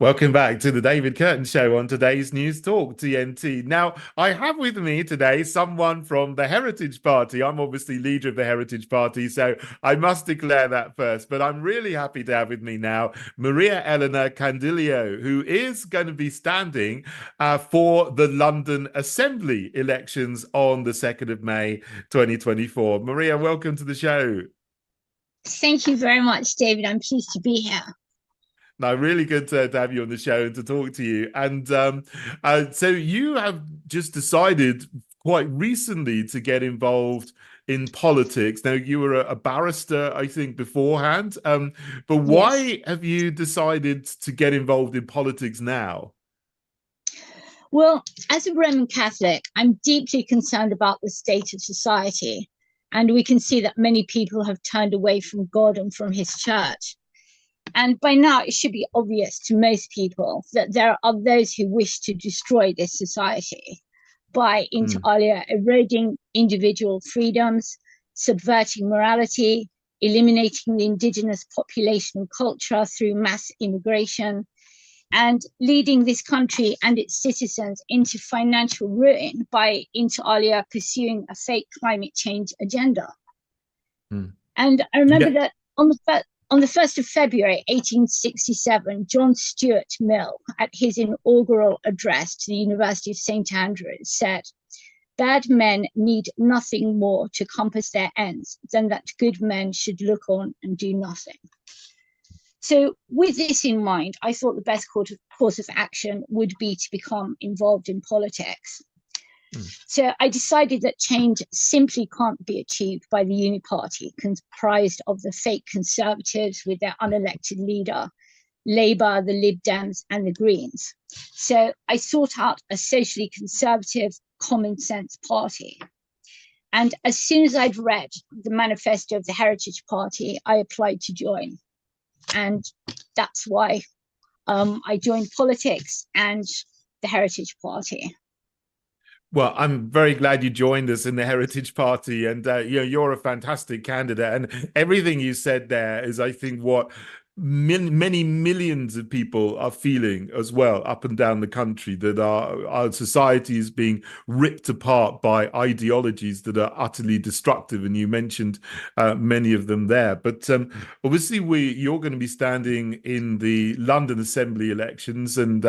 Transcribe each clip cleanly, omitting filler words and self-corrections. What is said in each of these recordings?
Welcome back to the David Kurten Show on today's News Talk TNT. Now, I have with me today someone from the Heritage Party. I'm obviously leader of the Heritage Party, so I must declare that first. But I'm really happy to have with me now MariaElena Candilio, who is going to be standing for the London Assembly elections on the 2nd of May 2024. Maria, welcome to the show. Thank you very much, David. I'm pleased to be here. No, really good to have you on the show and to talk to you. And so you have just decided quite recently to get involved in politics. Now, you were a barrister, I think, beforehand. But why Yes. have you decided to get involved in politics now? Well, as a Roman Catholic, I'm deeply concerned about the state of society. And we can see that many people have turned away from God and from his church. And by now, it should be obvious to most people that there are those who wish to destroy this society by, inter alia, eroding individual freedoms, subverting morality, eliminating the indigenous population and culture through mass immigration, and leading this country and its citizens into financial ruin by, inter alia, pursuing a fake climate change agenda. And I remember that on the 1st of February 1867, John Stuart Mill, at his inaugural address to the University of St. Andrews, said, "Bad men need nothing more to compass their ends than that good men should look on and do nothing." So with this in mind, I thought the best course of action would be to become involved in politics. So I decided that change simply can't be achieved by the Uni Party, comprised of the fake Conservatives with their unelected leader, Labour, the Lib Dems, and the Greens. So I sought out a socially conservative, common sense party. And as soon as I'd read the manifesto of the Heritage Party, I applied to join. And that's why I joined politics and the Heritage Party. Well, I'm very glad you joined us in the Heritage Party, and you're a fantastic candidate. And everything you said there is, I think, what many millions of people are feeling as well up and down the country, that our society is being ripped apart by ideologies that are utterly destructive, and you mentioned many of them there. But obviously you're going to be standing in the London Assembly elections, and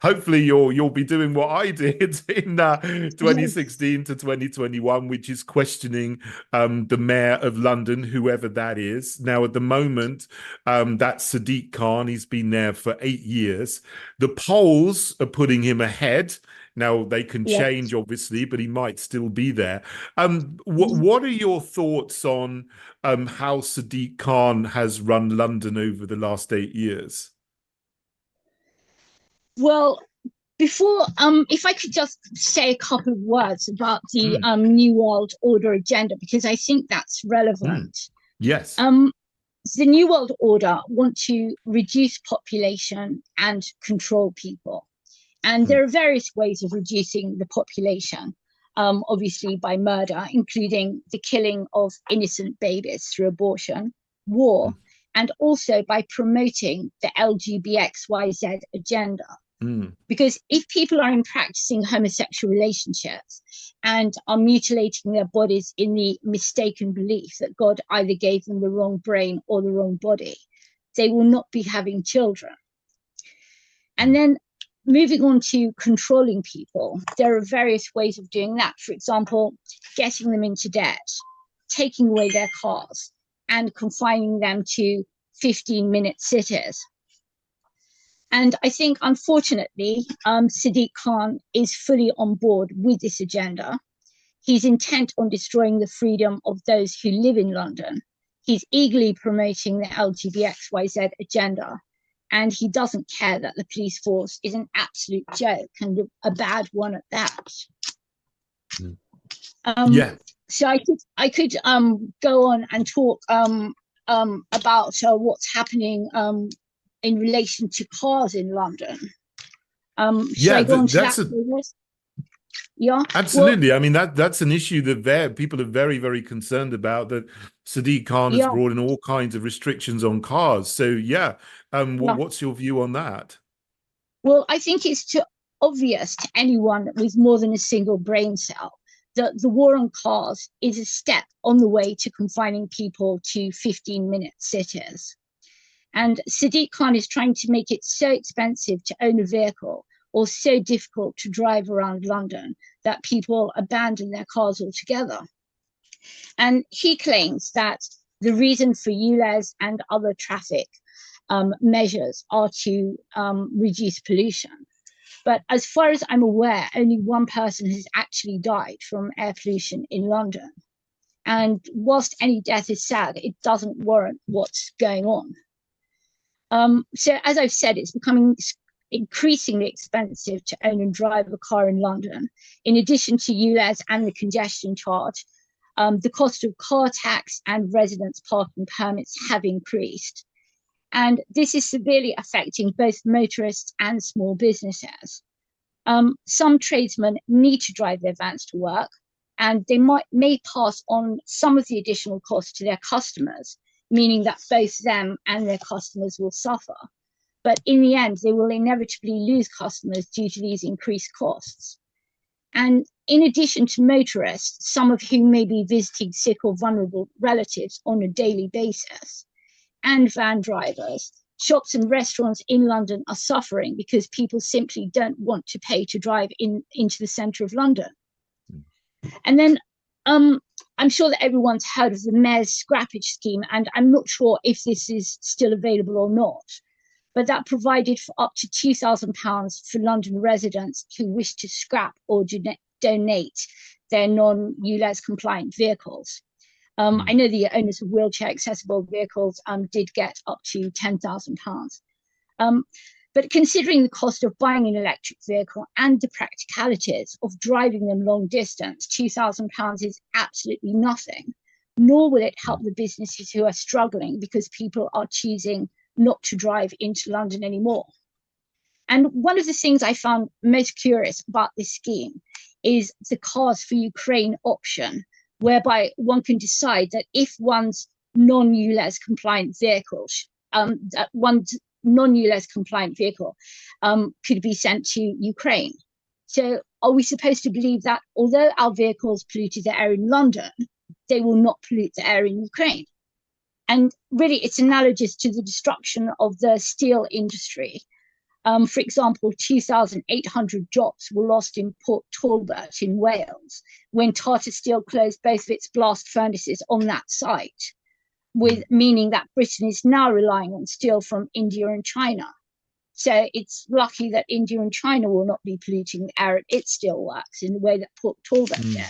hopefully you'll be doing what I did in 2016 to 2021, which is questioning the mayor of London, whoever that is. Now, at the moment, that's Sadiq Khan. He's been there for 8 years. The polls are putting him ahead. Now, they can change, obviously, but he might still be there. What are your thoughts on how Sadiq Khan has run London over the last 8 years? Well, before, if I could just say a couple of words about the New World Order agenda, because I think that's relevant. Yes. The New World Order want to reduce population and control people. And there are various ways of reducing the population, obviously by murder, including the killing of innocent babies through abortion, war, and also by promoting the LGBTQIZ agenda. Because if people are in practicing homosexual relationships and are mutilating their bodies in the mistaken belief that God either gave them the wrong brain or the wrong body, they will not be having children. And then moving on to controlling people, there are various ways of doing that. For example, getting them into debt, taking away their cars, and confining them to 15-minute sitters. And I think, unfortunately, Sadiq Khan is fully on board with this agenda. He's intent on destroying the freedom of those who live in London. He's eagerly promoting the LGBTQIZ agenda. And he doesn't care that the police force is an absolute joke, and a bad one at that. So I could go on and talk about what's happening in relation to cars in London. Should I go on to that? Yeah, absolutely. Well, I mean, that's an issue that people are very, very concerned about, that Sadiq Khan has brought in all kinds of restrictions on cars. So, what's your view on that? Well, I think it's too obvious to anyone with more than a single brain cell that the war on cars is a step on the way to confining people to 15-minute cities. And Sadiq Khan is trying to make it so expensive to own a vehicle or so difficult to drive around London that people abandon their cars altogether. And he claims that the reason for ULEZ and other traffic measures are to reduce pollution. But as far as I'm aware, only one person has actually died from air pollution in London. And whilst any death is sad, it doesn't warrant what's going on. So as I've said, it's becoming increasingly expensive to own and drive a car in London. In addition to ULEZ and the congestion charge, the cost of car tax and residence parking permits have increased. And this is severely affecting both motorists and small businesses. Some tradesmen need to drive their vans to work, and they may pass on some of the additional costs to their customers, meaning that both them and their customers will suffer. But in the end, they will inevitably lose customers due to these increased costs. And in addition to motorists, some of whom may be visiting sick or vulnerable relatives on a daily basis, and van drivers, shops and restaurants in London are suffering because people simply don't want to pay to drive into the centre of London. And then I'm sure that everyone's heard of the mayor's scrappage scheme, and I'm not sure if this is still available or not, but that provided for up to £2,000 for London residents who wish to scrap or donate their non-ULEZ compliant vehicles. I know the owners of wheelchair accessible vehicles did get up to £10,000. But considering the cost of buying an electric vehicle and the practicalities of driving them long distance, £2,000 is absolutely nothing, nor will it help the businesses who are struggling because people are choosing not to drive into London anymore. And one of the things I found most curious about this scheme is the Cars for Ukraine option, whereby one can decide that if one's non-ULEZ compliant vehicle, that one's non-ULEZ compliant vehicle could be sent to Ukraine. So are we supposed to believe that although our vehicles polluted the air in London, they will not pollute the air in Ukraine? And really, it's analogous to the destruction of the steel industry. For example, 2,800 jobs were lost in Port Talbot in Wales when Tata Steel closed both of its blast furnaces on that site, meaning that Britain is now relying on steel from India and China. So it's lucky that India and China will not be polluting the air at its steelworks in the way that Port Talbot did.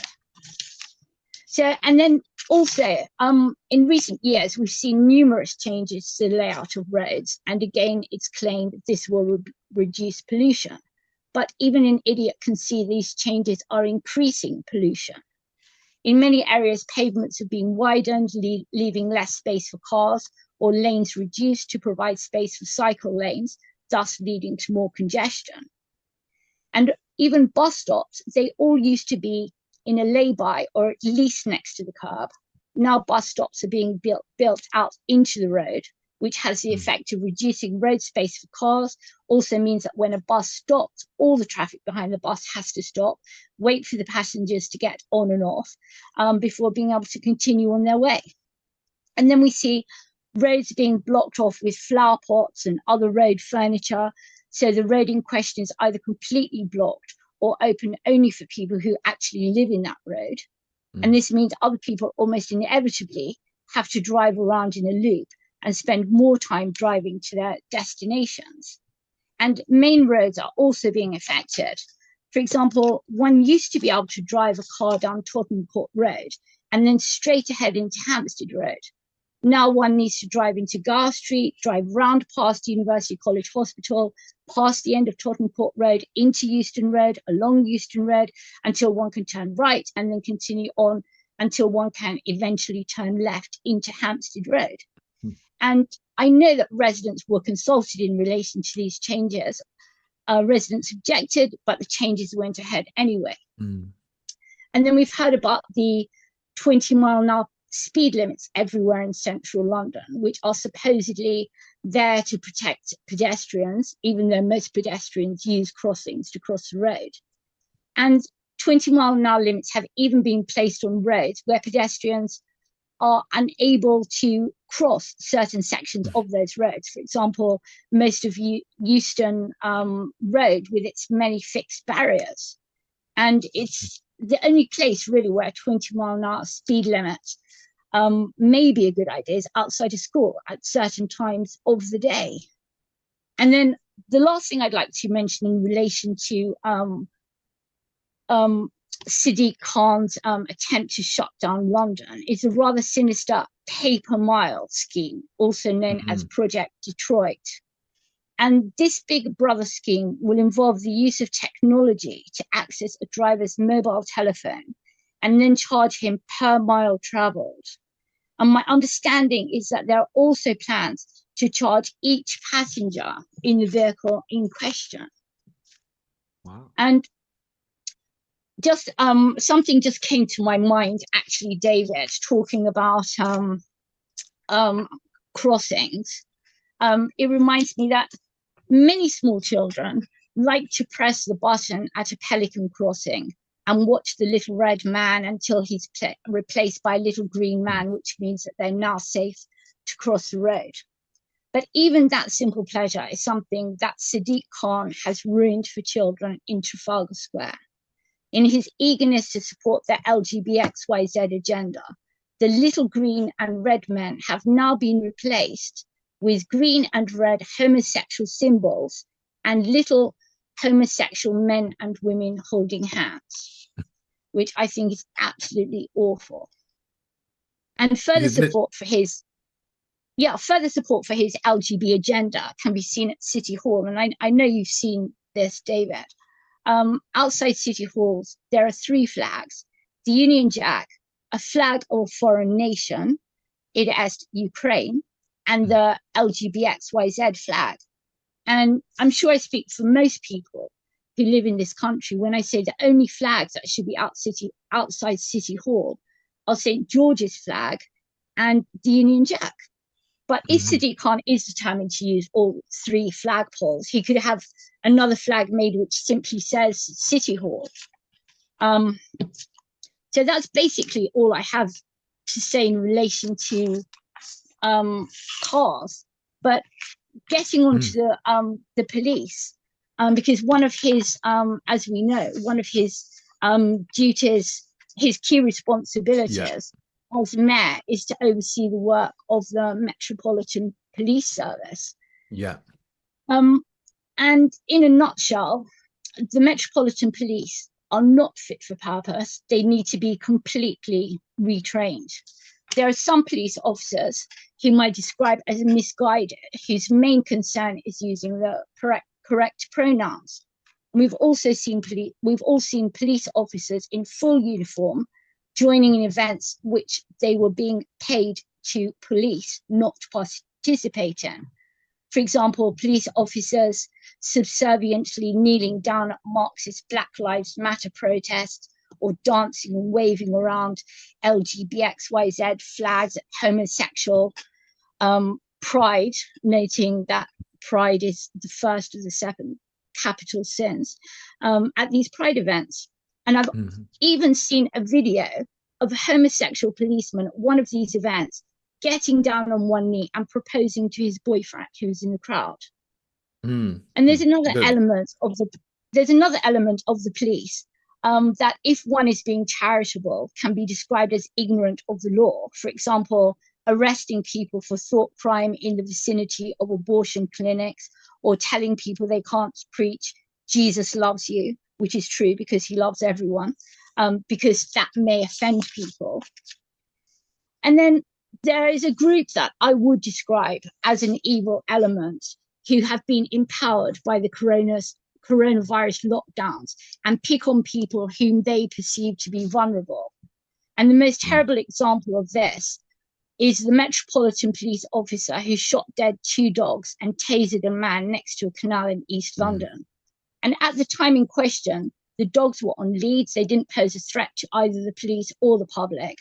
So, and then also, in recent years, we've seen numerous changes to the layout of roads. And again, it's claimed this will reduce pollution. But even an idiot can see these changes are increasing pollution. In many areas, pavements have been widened, leaving less space for cars, or lanes reduced to provide space for cycle lanes, thus leading to more congestion. And even bus stops, they all used to be in a lay-by or at least next to the curb. Now bus stops are being built out into the road, which has the effect of reducing road space for cars, also means that when a bus stops, all the traffic behind the bus has to stop, wait for the passengers to get on and off before being able to continue on their way. And then we see roads being blocked off with flower pots and other road furniture. So the road in question is either completely blocked or open only for people who actually live in that road. And this means other people almost inevitably have to drive around in a loop and spend more time driving to their destinations. And main roads are also being affected. For example, one used to be able to drive a car down Tottenham Court Road and then straight ahead into Hampstead Road. Now one needs to drive into Gower Street, drive round past University College Hospital, past the end of Tottenham Court Road, into Euston Road, along Euston Road, until one can turn right and then continue on until one can eventually turn left into Hampstead Road. And I know that residents were consulted in relation to these changes. Residents objected, but the changes went ahead anyway. And then we've heard about the 20-mile-an-hour speed limits everywhere in central London, which are supposedly there to protect pedestrians, even though most pedestrians use crossings to cross the road. And 20-mile-an-hour limits have even been placed on roads where pedestrians are unable to cross certain sections of those roads. For example, most of Euston Road with its many fixed barriers. And it's the only place really where a 20-mile-an-hour speed limit may be a good idea is outside of school at certain times of the day. And then the last thing I'd like to mention in relation to Sadiq Khan's attempt to shut down London is a rather sinister paper mile scheme, also known as Project Detroit. And this Big Brother scheme will involve the use of technology to access a driver's mobile telephone and then charge him per mile traveled. And my understanding is that there are also plans to charge each passenger in the vehicle in question. Wow. And just something just came to my mind, actually, David, talking about crossings. It reminds me that many small children like to press the button at a pelican crossing and watch the little red man until he's replaced by a little green man, which means that they're now safe to cross the road. But even that simple pleasure is something that Sadiq Khan has ruined for children in Trafalgar Square. In his eagerness to support the LGBTXYZ agenda, the little green and red men have now been replaced with green and red homosexual symbols and little homosexual men and women holding hands, which I think is absolutely awful. And further support for his LGBT agenda can be seen at City Hall. And I know you've seen this, David. Outside City Halls, there are 3 flags: the Union Jack, a flag of a foreign nation, it is Ukraine, and the LGBTXYZ flag. And I'm sure I speak for most people who live in this country when I say the only flags that should be outside City Hall are St. George's flag and the Union Jack. But if Sadiq Khan is determined to use all 3 flagpoles, he could have another flag made which simply says City Hall. So that's basically all I have to say in relation to cars. But getting on to the police, because one of his, as we know, one of his duties, his key responsibilities as mayor is to oversee the work of the Metropolitan Police Service. Yeah. And in a nutshell, the Metropolitan Police are not fit for purpose. They need to be completely retrained. There are some police officers who might describe as misguided, whose main concern is using the correct pronouns. We've all seen police officers in full uniform joining in events which they were being paid to police, not participate in. For example, police officers subserviently kneeling down at Marxist Black Lives Matter protests, or dancing and waving around LGBTXYZ flags at homosexual pride, noting that pride is the first of the 7 capital sins, at these pride events. And I've even seen a video of a homosexual policeman at one of these events getting down on one knee and proposing to his boyfriend who was in the crowd. And there's another element of the police that, if one is being charitable, can be described as ignorant of the law. For example, arresting people for thought crime in the vicinity of abortion clinics, or telling people they can't preach Jesus loves you, which is true because he loves everyone, because that may offend people. And then there is a group that I would describe as an evil element who have been empowered by the coronavirus lockdowns and pick on people whom they perceive to be vulnerable. And the most terrible example of this is the Metropolitan Police officer who shot dead 2 dogs and tasered a man next to a canal in East London. And at the time in question, the dogs were on leads. They didn't pose a threat to either the police or the public.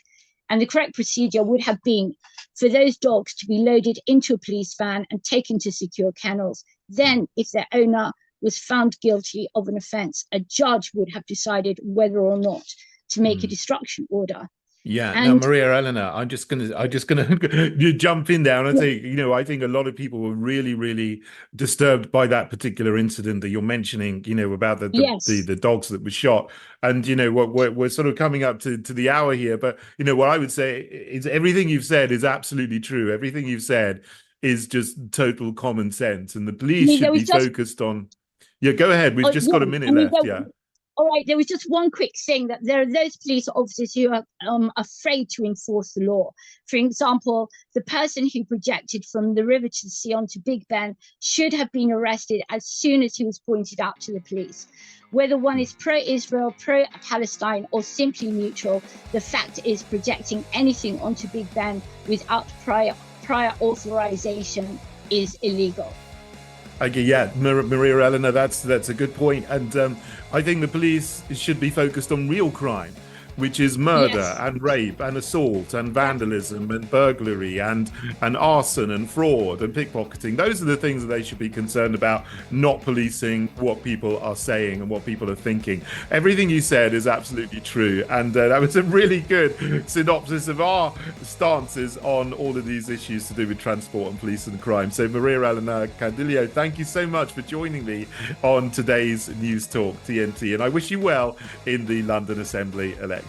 And the correct procedure would have been for those dogs to be loaded into a police van and taken to secure kennels. Then, if their owner was found guilty of an offence, a judge would have decided whether or not to make a destruction order. Yeah. Now, And MariaElena, I'm just gonna you jump in there, and I say, I think a lot of people were really, really disturbed by that particular incident that you're mentioning, about yes, the dogs that were shot. And what we're sort of coming up to the hour here, but what I would say is everything you've said is absolutely true. Everything you've said is just total common sense, and the I police mean, there should was be just focused on. Yeah, go ahead. We've just got a I minute mean, left. Yeah. all right, there was just one quick thing that there are those police officers who are afraid to enforce the law. For example, the person who projected from the river to the sea onto Big Ben should have been arrested as soon as he was pointed out to the police. Whether one is pro-Israel, pro-Palestine, or simply neutral, the fact is projecting anything onto Big Ben without prior authorization is illegal. Okay, yeah, MariaElena, that's a good point, and I think the police should be focused on real crime, which is murder Yes. and rape and assault and vandalism and burglary and arson and fraud and pickpocketing. Those are the things that they should be concerned about, not policing what people are saying and what people are thinking. Everything you said is absolutely true, and that was a really good synopsis of our stances on all of these issues to do with transport and police and crime. So, MariaElena Candilio, thank you so much for joining me on today's News Talk TNT, and I wish you well in the London Assembly elections.